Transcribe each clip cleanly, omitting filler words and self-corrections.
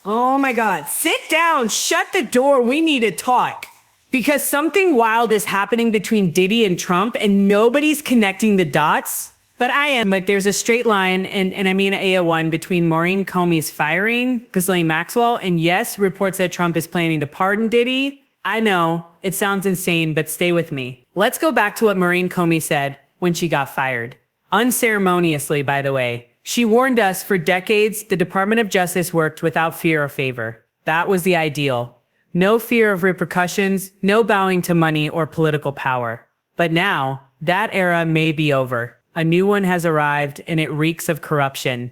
Oh my God. Sit down. Shut the door. We need to talk. Because something wild is happening between Diddy and Trump and nobody's connecting the dots. But I am. But there's a straight line, and I mean A1, between Maureen Comey's firing Ghislaine Maxwell and yes, reports that Trump is planning to pardon Diddy. I know, it sounds insane, but stay with me. Let's go back to what Maureen Comey said when she got fired. Unceremoniously, by the way. She warned us for decades the Department of Justice worked without fear or favor. That was the ideal. No fear of repercussions, no bowing to money or political power. But now, that era may be over. A new one has arrived, and it reeks of corruption.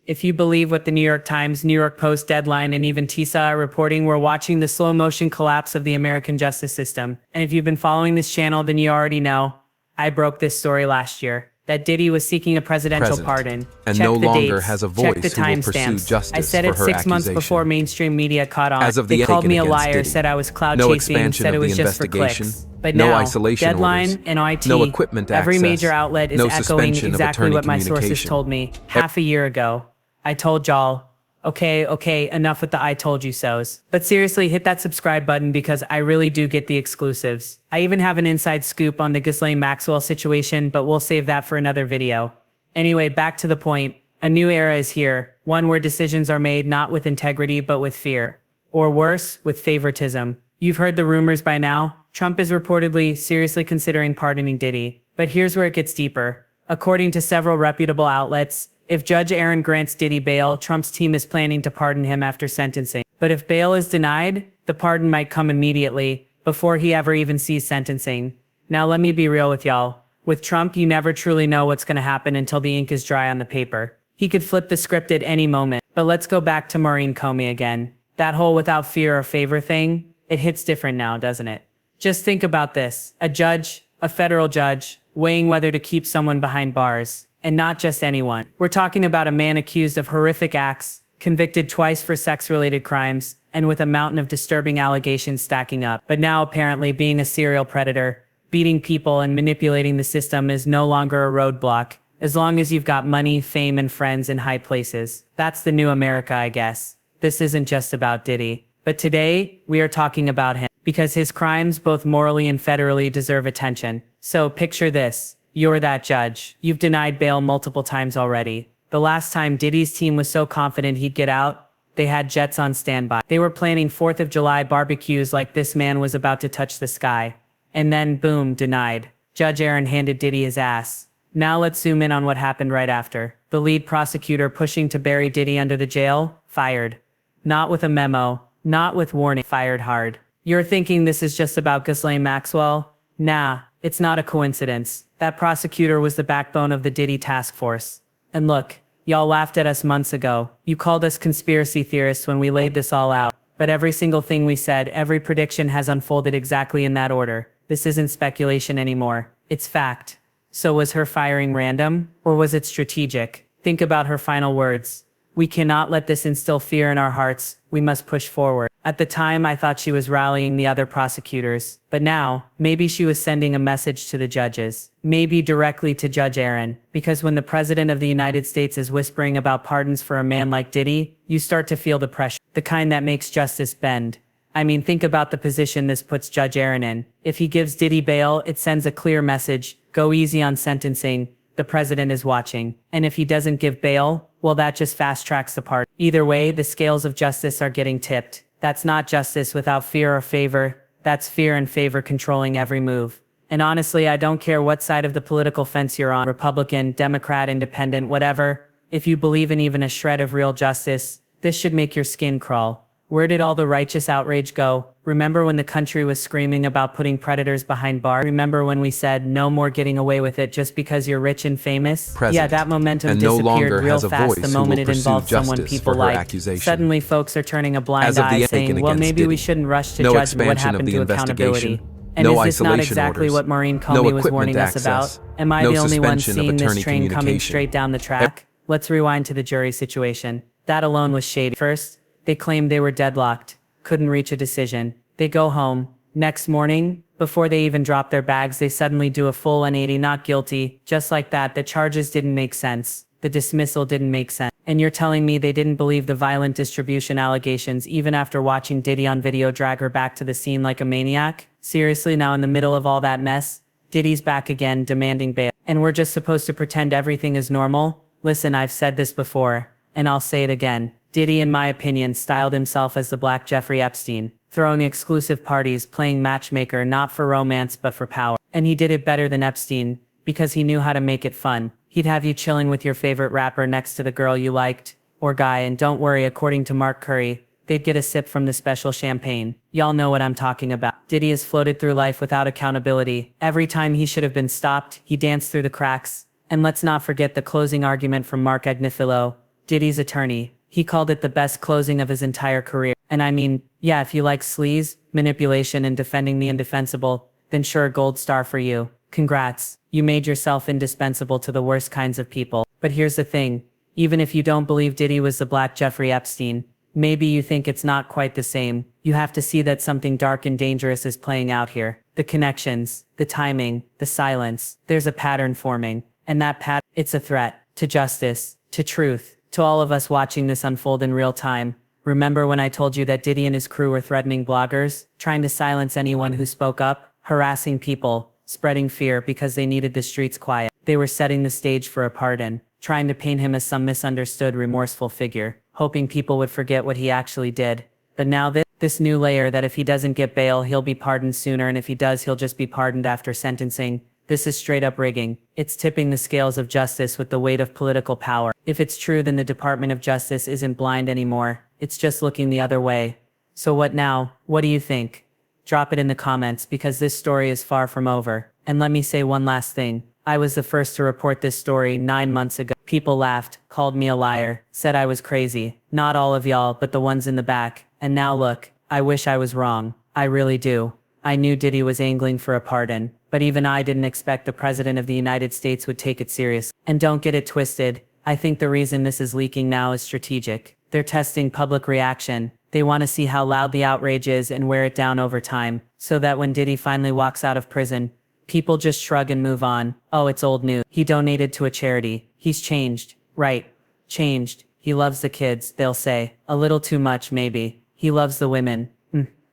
If you believe what the New York Times, New York Post, Deadline, and even TISA are reporting, we're watching the slow-motion collapse of the American justice system. And if you've been following this channel, then you already know. I broke this story last year. That Diddy was seeking a presidential pardon. And Check no the longer dates. has a Check voice the who will pursue timestamps. justice I said it for her 6 months accusation. before mainstream media caught on. As of the They called me a against liar, Diddy. said I was cloud No chasing, expansion said it of the was just for investigation. clicks. But No now, isolation Deadline orders. and IT, No equipment every access. major outlet is No echoing suspension of exactly attorney what my sources communication. told me half a year ago. I told y'all, okay, enough with the I told you so's. But seriously, hit that subscribe button because I really do get the exclusives. I even have an inside scoop on the Ghislaine Maxwell situation, but we'll save that for another video. Anyway, back to the point. A new era is here, one where decisions are made not with integrity but with fear. Or worse, with favoritism. You've heard the rumors by now. Trump is reportedly seriously considering pardoning Diddy. But here's where it gets deeper. According to several reputable outlets, if Judge Aaron grants Diddy bail, Trump's team is planning to pardon him after sentencing. But if bail is denied, the pardon might come immediately, before he ever even sees sentencing. Now let me be real with y'all. With Trump, you never truly know what's going to happen until the ink is dry on the paper. He could flip the script at any moment. But let's go back to Maureen Comey again. That whole without fear or favor thing, it hits different now, doesn't it? Just think about this. A judge, a federal judge, weighing whether to keep someone behind bars. And not just anyone. We're talking about a man accused of horrific acts, convicted twice for sex-related crimes, and with a mountain of disturbing allegations stacking up. But now apparently being a serial predator, beating people and manipulating the system is no longer a roadblock, as long as you've got money, fame, and friends in high places. That's the new America, I guess. This isn't just about Diddy. But today, we are talking about him, because his crimes, both morally and federally, deserve attention. So picture this. You're that judge. You've denied bail multiple times already. The last time Diddy's team was so confident he'd get out, they had jets on standby. They were planning 4th of July barbecues like this man was about to touch the sky. And then, boom, denied. Judge Aaron handed Diddy his ass. Now let's zoom in on what happened right after. The lead prosecutor pushing to bury Diddy under the jail, fired. Not with a memo, not with warning, fired hard. You're thinking this is just about Ghislaine Maxwell? Nah, it's not a coincidence. That prosecutor was the backbone of the Diddy task force. And look, y'all laughed at us months ago. You called us conspiracy theorists when we laid this all out. But every single thing we said, every prediction has unfolded exactly in that order. This isn't speculation anymore. It's fact. So was her firing random? Or was it strategic? Think about her final words. We cannot let this instill fear in our hearts. We must push forward. At the time, I thought she was rallying the other prosecutors. But now, maybe she was sending a message to the judges. Maybe directly to Judge Aaron. Because when the President of the United States is whispering about pardons for a man like Diddy, you start to feel the pressure. The kind that makes justice bend. I mean, think about the position this puts Judge Aaron in. If he gives Diddy bail, it sends a clear message. Go easy on sentencing. The president is watching. And if he doesn't give bail, well, that just fast tracks the pardon. Either way, the scales of justice are getting tipped. That's not justice without fear or favor. That's fear and favor controlling every move. And honestly, I don't care what side of the political fence you're on, Republican, Democrat, Independent, whatever. If you believe in even a shred of real justice, this should make your skin crawl. Where did all the righteous outrage go? Remember when the country was screaming about putting predators behind bars? Remember when we said no more getting away with it just because you're rich and famous? Yeah, that momentum disappeared real fast the moment it involved someone people like. Suddenly folks are turning a blind eye saying, well, maybe we shouldn't rush to judge what happened to accountability. And is this not exactly what Maureen Comey was warning us about? Am I the only one seeing this train coming straight down the track? Let's rewind to the jury situation. That alone was shady. First, they claimed they were deadlocked, couldn't reach a decision. They go home. Next morning, before they even drop their bags, they suddenly do a full 180, not guilty. Just like that, the charges didn't make sense. The dismissal didn't make sense. And you're telling me they didn't believe the violent distribution allegations even after watching Diddy on video drag her back to the scene like a maniac? Seriously, now in the middle of all that mess, Diddy's back again demanding bail. And we're just supposed to pretend everything is normal? Listen, I've said this before, and I'll say it again. Diddy, in my opinion, styled himself as the Black Jeffrey Epstein, throwing exclusive parties, playing matchmaker not for romance but for power. And he did it better than Epstein, because he knew how to make it fun. He'd have you chilling with your favorite rapper next to the girl you liked, or guy, and don't worry, according to Mark Curry, they'd get a sip from the special champagne. Y'all know what I'm talking about. Diddy has floated through life without accountability. Every time he should have been stopped, he danced through the cracks. And let's not forget the closing argument from Mark Agnifilo, Diddy's attorney. He called it the best closing of his entire career. And I mean, yeah, if you like sleaze, manipulation, and defending the indefensible, then sure, gold star for you. Congrats. You made yourself indispensable to the worst kinds of people. But here's the thing. Even if you don't believe Diddy was the Black Jeffrey Epstein, maybe you think it's not quite the same. You have to see that something dark and dangerous is playing out here. The connections, the timing, the silence. There's a pattern forming. And that pattern, it's a threat to justice, to truth, to all of us watching this unfold in real time. Remember when I told you that Diddy and his crew were threatening bloggers, trying to silence anyone who spoke up, harassing people, spreading fear because they needed the streets quiet? They were setting the stage for a pardon, trying to paint him as some misunderstood, remorseful figure, hoping people would forget what he actually did. But now this new layer that if he doesn't get bail, he'll be pardoned sooner, and if he does, he'll just be pardoned after sentencing. This is straight up rigging. It's tipping the scales of justice with the weight of political power. If it's true, then the Department of Justice isn't blind anymore. It's just looking the other way. So what now? What do you think? Drop it in the comments, because this story is far from over. And let me say one last thing. I was the first to report this story 9 months ago. People laughed, called me a liar, said I was crazy. Not all of y'all, but the ones in the back. And now look, I wish I was wrong. I really do. I knew Diddy was angling for a pardon, but even I didn't expect the President of the United States would take it serious. And don't get it twisted, I think the reason this is leaking now is strategic. They're testing public reaction. They want to see how loud the outrage is and wear it down over time, so that when Diddy finally walks out of prison, people just shrug and move on. Oh, it's old news. He donated to a charity. He's changed. Right. Changed. He loves the kids, they'll say. A little too much, maybe. He loves the women.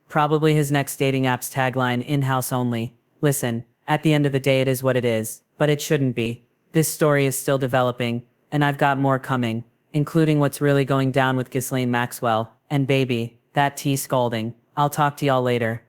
Probably his next dating app's tagline, in-house only. Listen, at the end of the day it is what it is, but it shouldn't be. This story is still developing, and I've got more coming, including what's really going down with Ghislaine Maxwell, and baby, that tea scalding. I'll talk to y'all later.